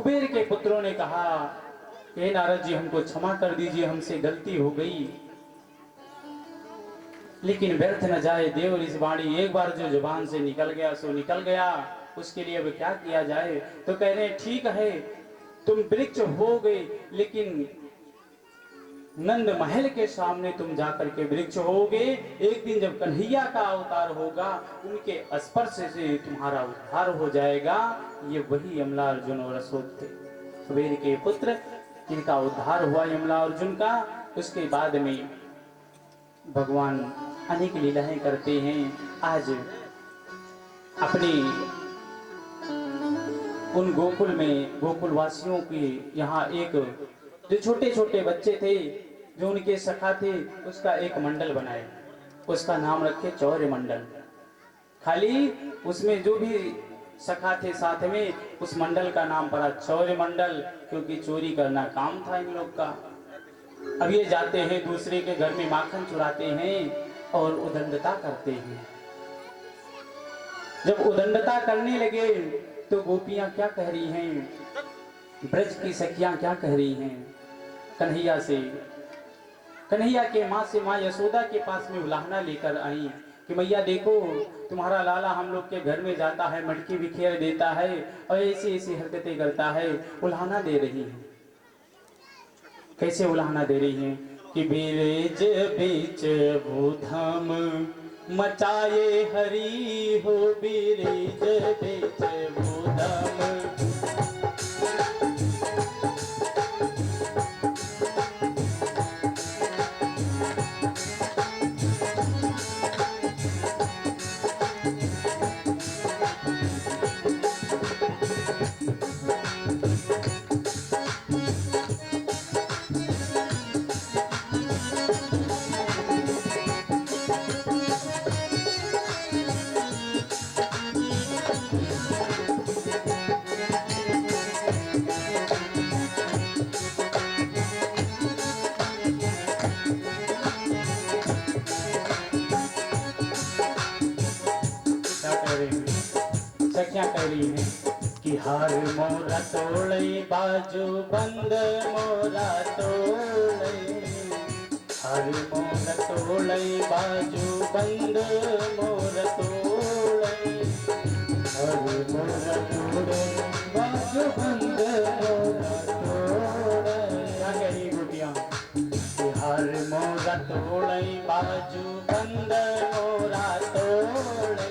कुबेर के पुत्रों ने कहा, हे नारद जी, हमको क्षमा कर दीजिए, हमसे गलती हो गई, लेकिन व्यर्थ न जाए देव इस वाणी, एक बार जो जुबान से निकल गया सो निकल गया, उसके लिए अब क्या किया जाए। तो कह रहे हैं, ठीक है, तुम वृक्ष हो गए, लेकिन नंद महल के सामने तुम जाकर के वृक्ष होगे। एक दिन जब कन्हैया का अवतार होगा, उनके स्पर्श से तुम्हारा उद्धार हो जाएगा। ये वही यमला अर्जुन और अशोक थे, कुबेर के पुत्र, जिनका उद्धार हुआ यमला अर्जुन का। उसके बाद में भगवान अनेक लीलाएं करते हैं। आज अपने उन गोकुल में, गोकुल वासियों की यहाँ एक जो छोटे छोटे बच्चे थे, जो उनके सखा थे, उसका एक मंडल बनाए, उसका नाम रखे चौर्य मंडल। खाली उसमें जो भी सखा थे साथ में, उस मंडल का नाम पड़ा चौर्य मंडल, क्योंकि चोरी करना काम था इन लोग का। अब ये जाते हैं दूसरे के घर में माखन चुराते हैं और उदंडता करते हैं। जब उदंडता करने लगे तो गोपियां क्या कह रही हैं, ब्रज की सखियां क्या कह रही हैं कन्हैया से। कन्हैया के माँ से, माँ यशोदा के पास में उलाहना लेकर आई कि मैया देखो, तुम्हारा लाला हम लोग के घर में जाता है, मटकी बिखेर देता है और ऐसी ऐसी हरकतें करता है। उलाहना दे रही है। कैसे उलाहना दे रही हैं कि बीरज बीच भूधम मचाए हरी हो, बीरज बीच भूधम। सखियां कह रही हैं कि हार मोरा तोड़े बाजू बंद मोरा तोड़े, हार मोरा तोड़े बाजू बंद मोरा तोड़े, हार मोरा तोड़े बाजू बंद मोरा तोड़े। क्या कह रही गोपियां कि हार मोरा तोड़े बाजू बंद मोरा तोड़े,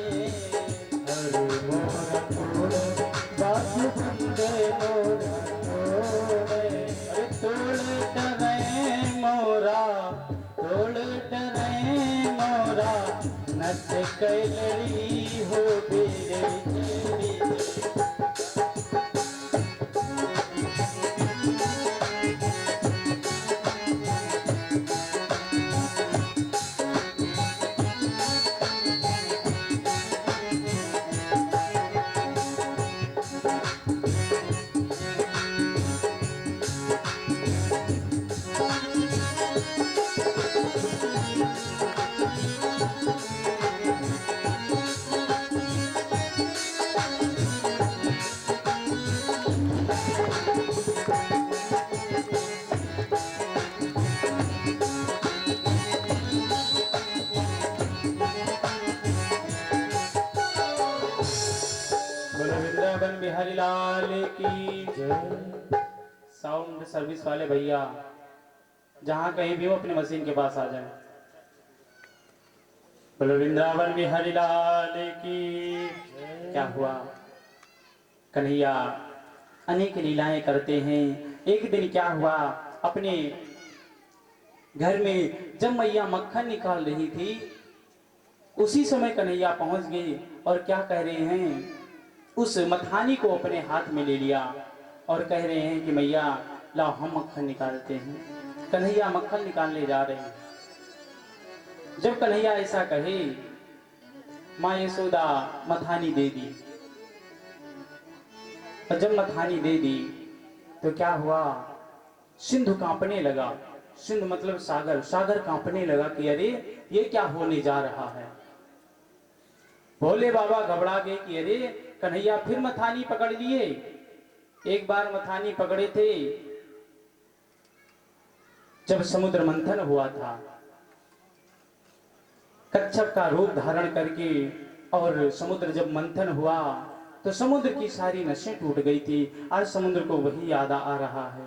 नच कैलरी हो बेरे बिहारी लाल की जय। साउंड सर्विस वाले भैया जहां कहीं भी हो अपने मशीन के पास आ जाए। बोलो वृंदावन बिहारी लाल की। क्या हुआ, कन्हैया अनेक लीलाएं करते हैं। एक दिन क्या हुआ, अपने घर में जब मैया मक्खन निकाल रही थी, उसी समय कन्हैया पहुंच गई और क्या कह रहे हैं, उस मथानी को अपने हाथ में ले लिया और कह रहे हैं कि मैया लाओ हम मक्खन निकालते हैं। कन्हैया मक्खन निकालने जा रहे हैं। जब कन्हैया ऐसा कहे, माँ यशोदा मथानी दे दी, और जब मथानी दे दी तो क्या हुआ, सिंधु कांपने लगा। सिंधु मतलब सागर, सागर कांपने लगा कि अरे ये क्या होने जा रहा है। भोले बाबा घबरा गए कि अरे कन्हैया फिर मथानी पकड़ लिए। एक बार मथानी पकड़े थे जब समुद्र मंथन हुआ था, कच्छप का रूप धारण करके, और समुद्र जब मंथन हुआ तो समुद्र की सारी नसें टूट गई थी। आज समुद्र को वही याद आ रहा है।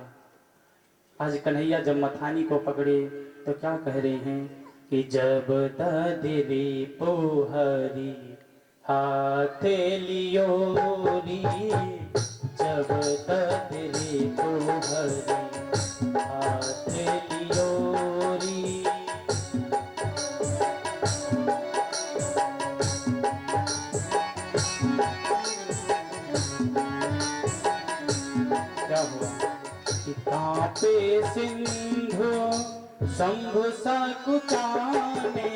आज कन्हैया जब मथानी को पकड़े तो क्या कह रहे हैं कि जब दधरे पोहरी हाथ लियो री, जब दधरे पोहरी हाथ लियो री। क्या हुआ कि कांपे सिंधु शंभु सकुचाने,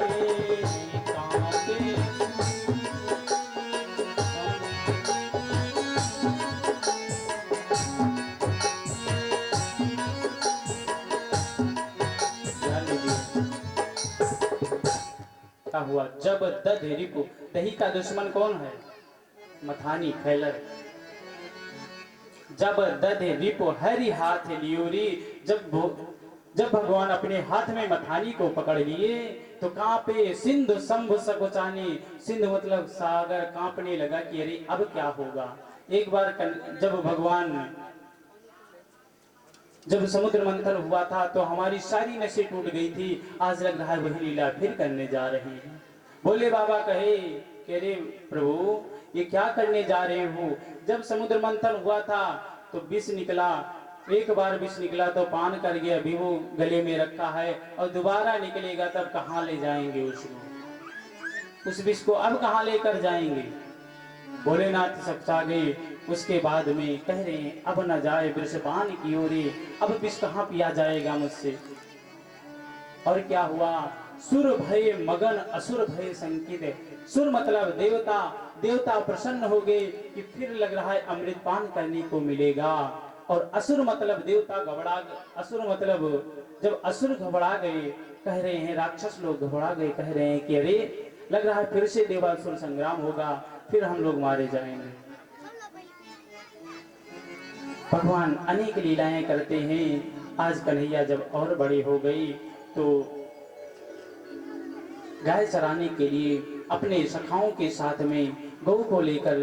कांपे क्या हुआ जब दधेरी को, दही का दुश्मन कौन है? मथानी खैलर। जब दधे रिपो हरि हाथ लियोरी, जब भगवान अपने हाथ में मथानी को पकड़ लिए तो कांपे सिंधु शंभु सकुचानी। सिंधु मतलब सागर, कांपने लगा कि अरे अब क्या होगा। एक बार जब समुद्र मंथन हुआ था तो हमारी सारी नसें टूट गई थी। आज लग रहा है वही लीला फिर करने जा रहे हैं। भोले बाबा कहे कि अरे प्रभु ये क्या करने जा रहे हो? जब समुद्र मंथन हुआ था तो विष निकला, एक बार विष निकला तो पान कर गया, अभी वो गले में रखा है, और दोबारा निकलेगा तब कहाँ ले जाएंगे उसको? उस विष को अब कहाँ लेकर जाएंगे? भोलेनाथ सच्चा गए। उसके बाद में कह रहे हैं अब न जाए वृषपान की ओर, अब विष कहाँ पिया जाएगा मुझसे। और क्या हुआ? सुर भय मगन असुर भय संकित। सुर मतलब देवता, देवता प्रसन्न हो गए कि फिर लग रहा है अमृत पान करने को मिलेगा। और असुर मतलब देवता घबरा, असुर मतलब जब असुर घबरा गए, कह रहे हैं राक्षस लोग घबरा गए, कह रहे हैं कि अरे लग रहा है फिर से देवासुर संग्राम होगा, फिर हम लोग मारे जाएंगे। भगवान अनेक लीलाएं करते हैं। आज कन्हैया जब और बड़े हो गई तो गाय चराने के लिए अपने सखाओं के साथ में गौ को लेकर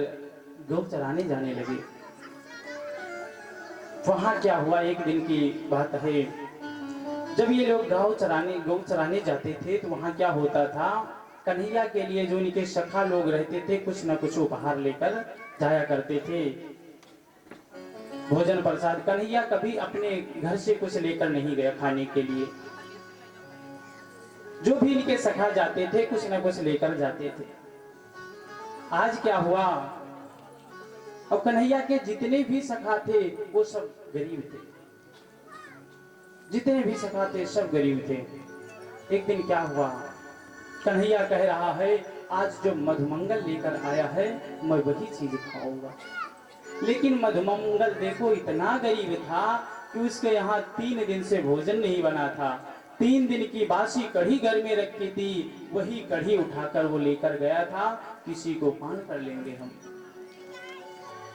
गौ चराने जाने लगे। वहां क्या हुआ, एक दिन की बात है, जब ये लोग गौ चराने जाते थे तो वहां क्या होता था, कन्हैया के लिए जो इनके सखा लोग रहते थे कुछ न कुछ उपहार लेकर जाया करते थे, भोजन प्रसाद। कन्हैया कभी अपने घर से कुछ लेकर नहीं गया खाने के लिए। जो भी इनके सखा जाते थे कुछ न कुछ लेकर जाते थे। आज क्या हुआ, अब कन्हैया के जितने भी सखा थे वो सब गरीब थे, जितने भी सखा थे सब गरीब थे। एक दिन क्या हुआ, कन्हैया कह रहा है आज जो मधुमंगल लेकर आया है मैं वही चीज खाऊंगा। लेकिन मधुमंगल देखो इतना गरीब था कि उसके यहाँ 3 दिन से भोजन नहीं बना था। 3 दिन की बासी कढ़ी घर में रखी थी, वही कढ़ी उठाकर वो लेकर गया था, किसी को पान कर लेंगे हम,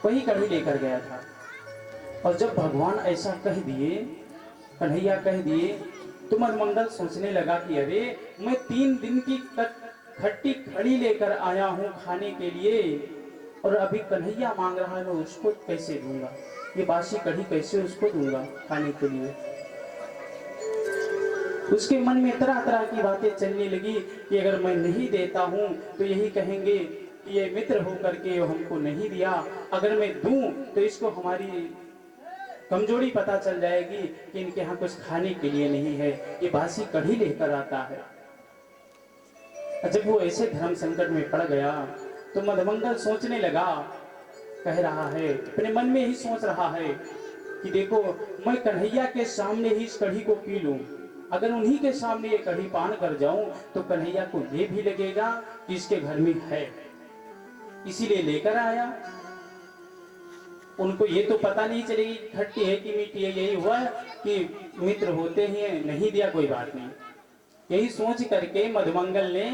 वही कढ़ी लेकर गया था। और जब भगवान ऐसा कह दिए, कन्हैया कह दिए, तो मधुमंगल सोचने लगा कि अरे मैं 3 दिन की खट्टी खड़ी लेकर आया हूँ खाने के लिए, और अभी कन्हैया मांग रहा है, मैं उसको कैसे दूंगा, ये बासी कढ़ी कैसे उसको दूंगा खाने के लिए। उसके मन में तरह तरह की बातें चलने लगी कि अगर मैं नहीं देता हूँ तो यही कहेंगे कि ये मित्र होकर के हमको नहीं दिया, अगर मैं दूं तो इसको हमारी कमजोरी पता चल जाएगी कि इनके यहाँ कुछ खाने के लिए नहीं है, ये बासी कढ़ी लेकर आता है। जब वो ऐसे धर्म संकट में पड़ गया तो मधुमंगल सोचने लगा, कह रहा है अपने मन में ही सोच रहा है कि देखो मैं कन्हैया के सामने ही इस कढ़ी को पी लूं, अगर उन्हीं के सामने ये कढ़ी पान कर जाऊं तो कन्हैया को ये भी लगेगा कि इसके घर में है, इसीलिए लेकर आया। उनको ये तो पता नहीं चलेगी खट्टी है कि मीठी है, यही हुआ कि मित्र होते हैं, नहीं दिया कोई बात नहीं। यही सोच करके मधुमंगल ने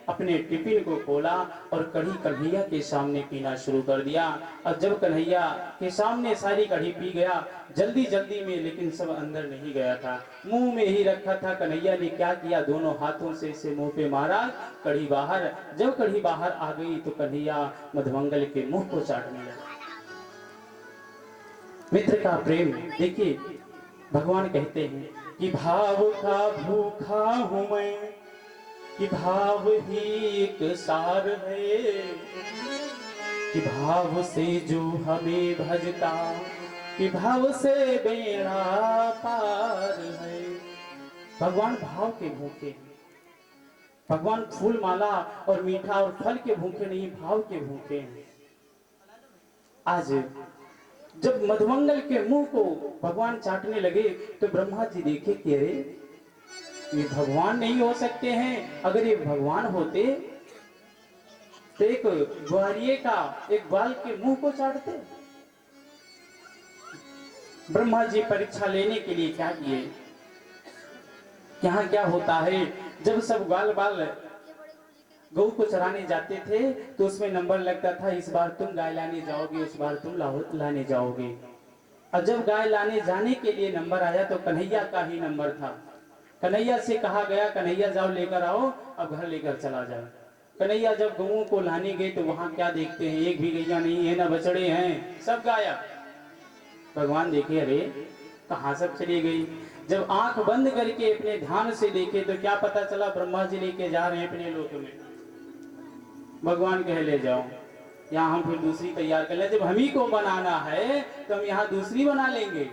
अपने टिफिन को खोला और कढ़ी कन्हैया के सामने पीना शुरू कर दिया। और जब कन्हैया के सामने सारी कढ़ी पी गया जल्दी जल्दी में, लेकिन सब अंदर नहीं गया था, मुंह में ही रखा था। कन्हैया ने क्या किया, दोनों हाथों से इसे मुंह पे मारा, कढ़ी बाहर। जब कढ़ी बाहर आ गई तो कन्हैया मधुमंगल के मुंह को चाटने लगा। मित्र का प्रेम देखिए, भगवान कहते हैं कि भाव का भूखा हूं मैं, कि भाव ही एक सार है, कि भाव से जो हमें भजता, कि भाव से बेड़ा पार है। भगवान भाव के भूखे हैं। भगवान फूल माला और मीठा और फल के भूखे नहीं, भाव के भूखे हैं। आज जब मधुमंगल के मुंह को भगवान चाटने लगे तो ब्रह्मा जी देखे कि अरे ये भगवान नहीं हो सकते हैं। अगर ये भगवान होते तो एक ग्वारिये का एक बाल के मुंह को चाटते। ब्रह्मा जी परीक्षा लेने के लिए क्या किए, यहाँ क्या होता है, जब सब ग्वाल बाल गऊ को चराने जाते थे तो उसमें नंबर लगता था, इस बार तुम गाय लाने जाओगे, इस बार तुम लाने जाओगे। और जब गाय लाने जाने के लिए नंबर आया तो कन्हैया का ही नंबर था। कन्हैया से कहा गया, कन्हैया जाओ लेकर आओ, अब घर लेकर चला जाओ। कन्हैया जब गऊ को लाने गए तो वहां क्या देखते हैं, एक भी गैया नहीं है, ना बछड़े हैं, सब गायब। भगवान देखे अरे कहाँ सब चली गई। जब आंख बंद करके अपने ध्यान से देखे तो क्या पता चला, ब्रह्मा जी लेके जा रहे हैं अपने लोक में। भगवान कहे ले जाओ, यहाँ हम फिर दूसरी तैयार कर ले। जब हम ही को बनाना है तो हम यहाँ दूसरी बना लेंगे।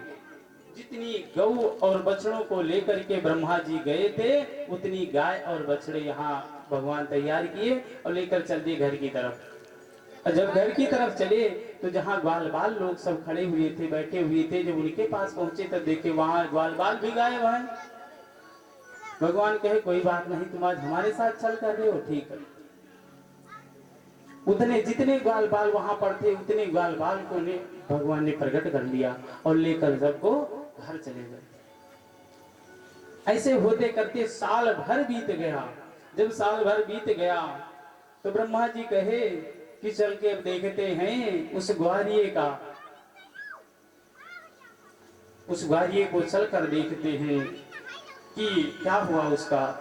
जितनी गऊ और बछड़ों को लेकर के ब्रह्मा जी गए थे उतनी गाय और बछड़े यहाँ भगवान तैयार किए और लेकर चल दिए घर की तरफ। और जब घर की तरफ चले तो जहाँ ग्वाल बाल लोग सब खड़े हुए थे, बैठे हुए थे, जब उनके पास पहुंचे तब देखे वहां ग्वाल बाल भी गायब हैं। भगवान कहे कोई बात नहीं, तुम आज हमारे साथ चल कर रहे हो, ठीक है। उतने जितने ग्वाल बाल वहां पर थे उतने ग्वाल बाल को ने भगवान ने प्रकट कर लिया और लेकर सबको घर चले गए। ऐसे होते करते साल भर बीत गया। जब साल भर बीत गया तो ब्रह्मा जी कहे कि चल के अब देखते हैं उस ग्वारिये का, उस ग्वारिये को चल कर देखते हैं कि क्या हुआ उसका।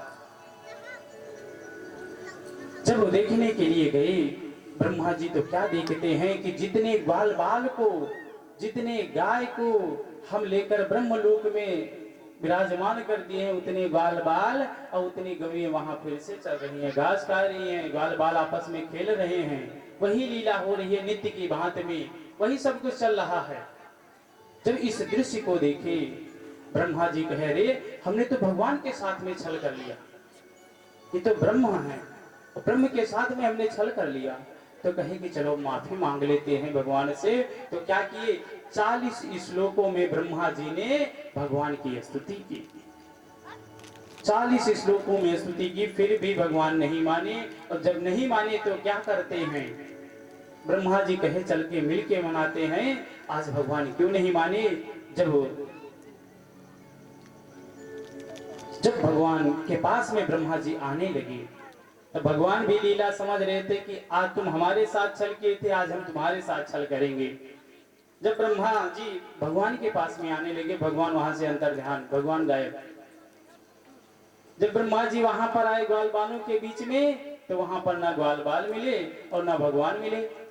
जब वो देखने के लिए गए ब्रह्मा जी तो क्या देखते हैं कि जितने ग्वाल बाल को, जितने गाय को हम लेकर ब्रह्मलोक में विराजमान कर दिए हैं, उतने ग्वाल बाल और उतनी गौएं वहां फिर से चल रही हैं, घास खा रही हैं, ग्वाल बाल आपस में खेल रहे हैं। वही लीला हो रही है नित्य की भांति में, वही सब कुछ चल रहा है। जब इस दृश्य को देखे ब्रह्मा जी कह रहे हमने तो भगवान के साथ में छल कर लिया, ये तो ब्रह्म है, ब्रह्म के साथ में हमने छल कर लिया। तो कहे कि चलो माफी मांग लेते हैं भगवान से। तो क्या किए, 40 श्लोकों में ब्रह्मा जी ने भगवान की स्तुति की। 40 श्लोकों में स्तुति की, फिर भी भगवान नहीं माने। और जब नहीं माने तो क्या करते हैं, ब्रह्मा जी कहे चल के मिल के मनाते हैं। आज भगवान क्यों नहीं माने, जब भगवान के पास में ब्रह्मा जी आने लगे तो भगवान भी लीला समझ रहे थे कि आज तुम हमारे साथ छल किए थे, आज हम तुम्हारे साथ छल करेंगे। जब ब्रह्मा जी भगवान के पास में आने लगे, भगवान वहां से अंतर ध्यान, भगवान गायब। जब ब्रह्मा जी वहां पर आए ग्वाल बालों के बीच में तो वहां पर ना ग्वाल बाल मिले और ना भगवान मिले।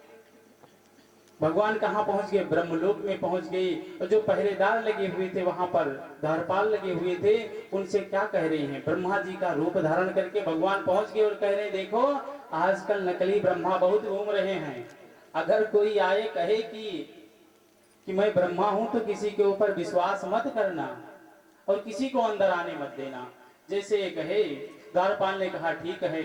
भगवान कहाँ पहुंच गए, ब्रह्मलोक में पहुंच गए। और जो पहरेदार लगे हुए थे वहां पर, द्वारपाल लगे हुए थे, उनसे क्या कह रहे हैं, ब्रह्मा जी का रूप धारण करके भगवान पहुंच गए और कह रहे हैं देखो आजकल नकली ब्रह्मा बहुत घूम रहे हैं। अगर कोई आए कहे कि मैं ब्रह्मा हूं तो किसी के ऊपर विश्वास मत करना और किसी को अंदर आने मत देना। जैसे कहे, द्वारपाल ने कहा ठीक है।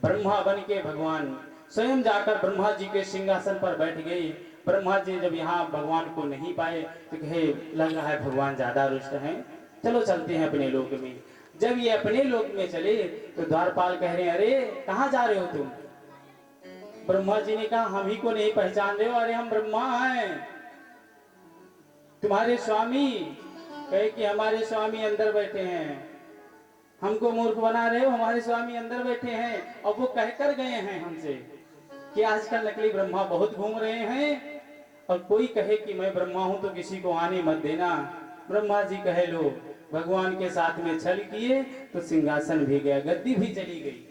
ब्रह्मा बन के भगवान स्वयं जाकर ब्रह्मा जी के सिंहासन पर बैठ गए। ब्रह्मा जी जब यहाँ भगवान को नहीं पाए तो कहे लग रहा है भगवान ज्यादा रुष्ट हैं, चलो चलते हैं अपने लोक में। जब ये अपने लोक में चले तो द्वारपाल कह रहे हैं अरे कहाँ जा रहे हो तुम। ब्रह्मा जी ने कहा हम ही को नहीं पहचान रहे हो, अरे हम ब्रह्मा हैं, तुम्हारे स्वामी। कहे कि हमारे स्वामी अंदर बैठे हैं। हमको मूर्ख बना रहे हो, हमारे स्वामी अंदर बैठे हैं और वो कह कर गए हैं हमसे कि आजकल नकली ब्रह्मा बहुत घूम रहे हैं, और कोई कहे कि मैं ब्रह्मा हूं तो किसी को आने मत देना। ब्रह्मा जी कहे लो भगवान के साथ में छल किए तो सिंहासन भी गया, गद्दी भी चली गई।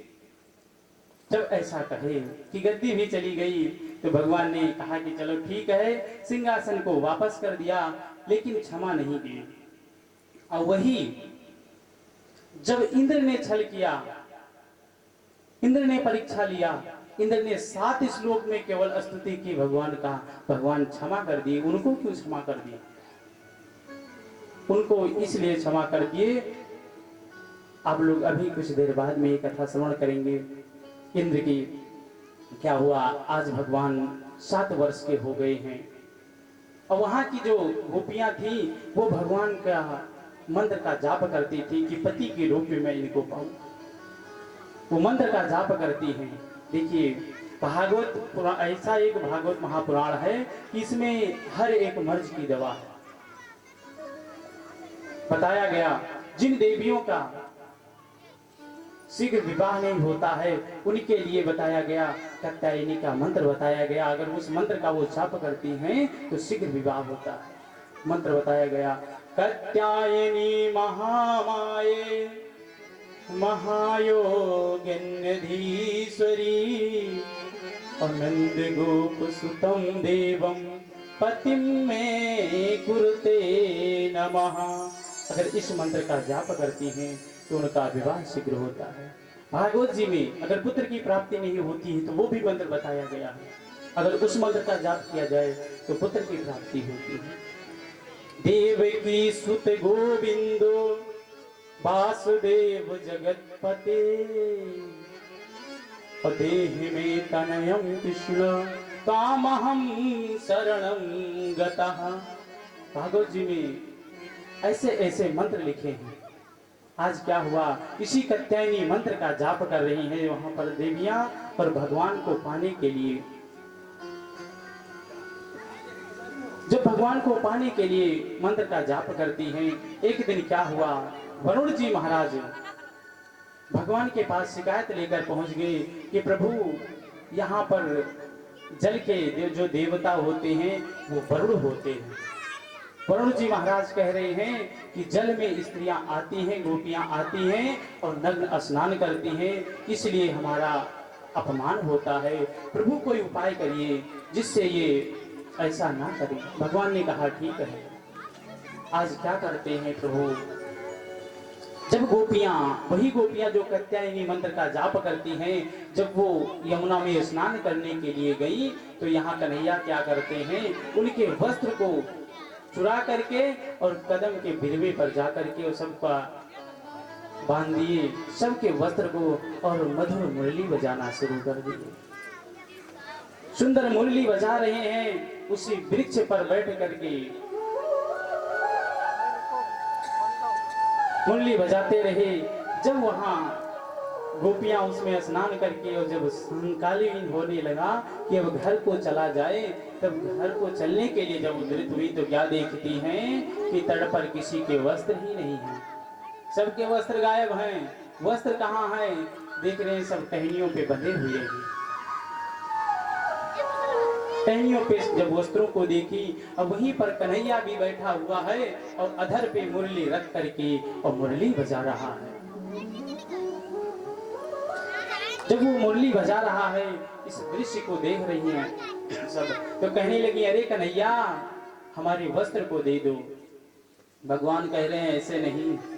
जब ऐसा कहे कि गद्दी भी चली गई तो भगवान ने कहा कि चलो ठीक है, सिंहासन को वापस कर दिया, लेकिन क्षमा नहीं की। और वही जब इंद्र ने छल किया, इंद्र ने परीक्षा लिया, इंद्र ने 7 श्लोक में केवल स्तुति की भगवान का, भगवान क्षमा कर दिए। उनको क्यों क्षमा कर दिए? उनको इसलिए क्षमा कर दिए, आप लोग अभी कुछ देर बाद में ये कथा श्रवण करेंगे इंद्र की। क्या हुआ, आज भगवान 7 वर्ष के हो गए हैं और वहां की जो गोपियां थी वो भगवान का मंत्र का जाप करती थी कि पति के रूप में मैं इनको पाऊं। वो मंत्र का जाप करती हैं। देखिए भागवत पुराण, ऐसा एक भागवत महापुराण है कि इसमें हर एक मर्ज की दवा है। बताया गया जिन देवियों का शीघ्र विवाह नहीं होता है उनके लिए बताया गया, कात्यायनी का मंत्र बताया गया। अगर उस मंत्र का वो जाप करती हैं तो शीघ्र विवाह होता है। मंत्र बताया गया, कात्यायनी महामाये महायोगिन्यधीश्वरी अनंत गोप सुतम देवम पतिम में कुरुते नमः। अगर इस मंत्र का जाप करती हैं तो उनका विवाह शीघ्र होता है। भागवत जी में अगर पुत्र की प्राप्ति नहीं होती है तो वो भी मंत्र बताया गया है, अगर उस मंत्र का जाप किया जाए तो पुत्र की प्राप्ति होती है। देवकी सुत गोविंदो वासुदेव जगतपते देहि में तनयं कृष्ण तामहं शरणं गतः। भागवत जी में ऐसे ऐसे मंत्र लिखे हैं। आज क्या हुआ, इसी कात्यायनी मंत्र का जाप कर रही हैं वहां पर देवियां, और भगवान को पाने के लिए, जब भगवान को पाने के लिए मंत्र का जाप करती हैं, एक दिन क्या हुआ, वरुण जी महाराज भगवान के पास शिकायत लेकर पहुंच गए कि प्रभु यहाँ पर जल के जो देवता होते हैं वो वरुण होते हैं। वरुण जी महाराज कह रहे हैं कि जल में स्त्रियां आती हैं, गोपियां आती हैं और नग्न स्नान करती हैं, इसलिए हमारा अपमान होता है। प्रभु कोई उपाय करिए जिससे ये ऐसा ना करें। भगवान ने कहा ठीक है। आज क्या करते हैं प्रभु, जब गोपियां, वही गोपियां जो कात्यायनी मंत्र का जाप करती हैं, जब वो यमुना में स्नान करने के लिए गई तो यहाँ कन्हैया क्या करते हैं, उनके वस्त्र को चुरा करके और कदम के बिरवे पर जा करके और सबका बांध दिए, सबके वस्त्र को, और मधुर मुरली बजाना शुरू कर दिए। सुंदर मुरली बजा रहे हैं, उसी वृक्ष पर बैठ करके मुरली बजाते रहे। जब वहां गोपियां उसमें स्नान करके और जब सायंकालीन होने लगा कि अब घर को चला जाए, तब घर को चलने के लिए जब उद्धृत हुई तो क्या देखती हैं कि तट पर किसी के वस्त्र ही नहीं है, सबके वस्त्र गायब हैं। वस्त्र कहाँ है, देख रहे हैं सब टहनियों पे बंधे हुए हैं। टहनियों पे जब वस्त्रों को देखी, अब वहीं पर कन्हैया भी बैठा हुआ है और अधर पे मुरली रख करके और मुरली बजा रहा है। जब वो मुरली बजा रहा है, इस दृश्य को देख रही हैं सब, तो कहने लगी अरे कन्हैया हमारे वस्त्र को दे दो। भगवान कह रहे हैं ऐसे नहीं,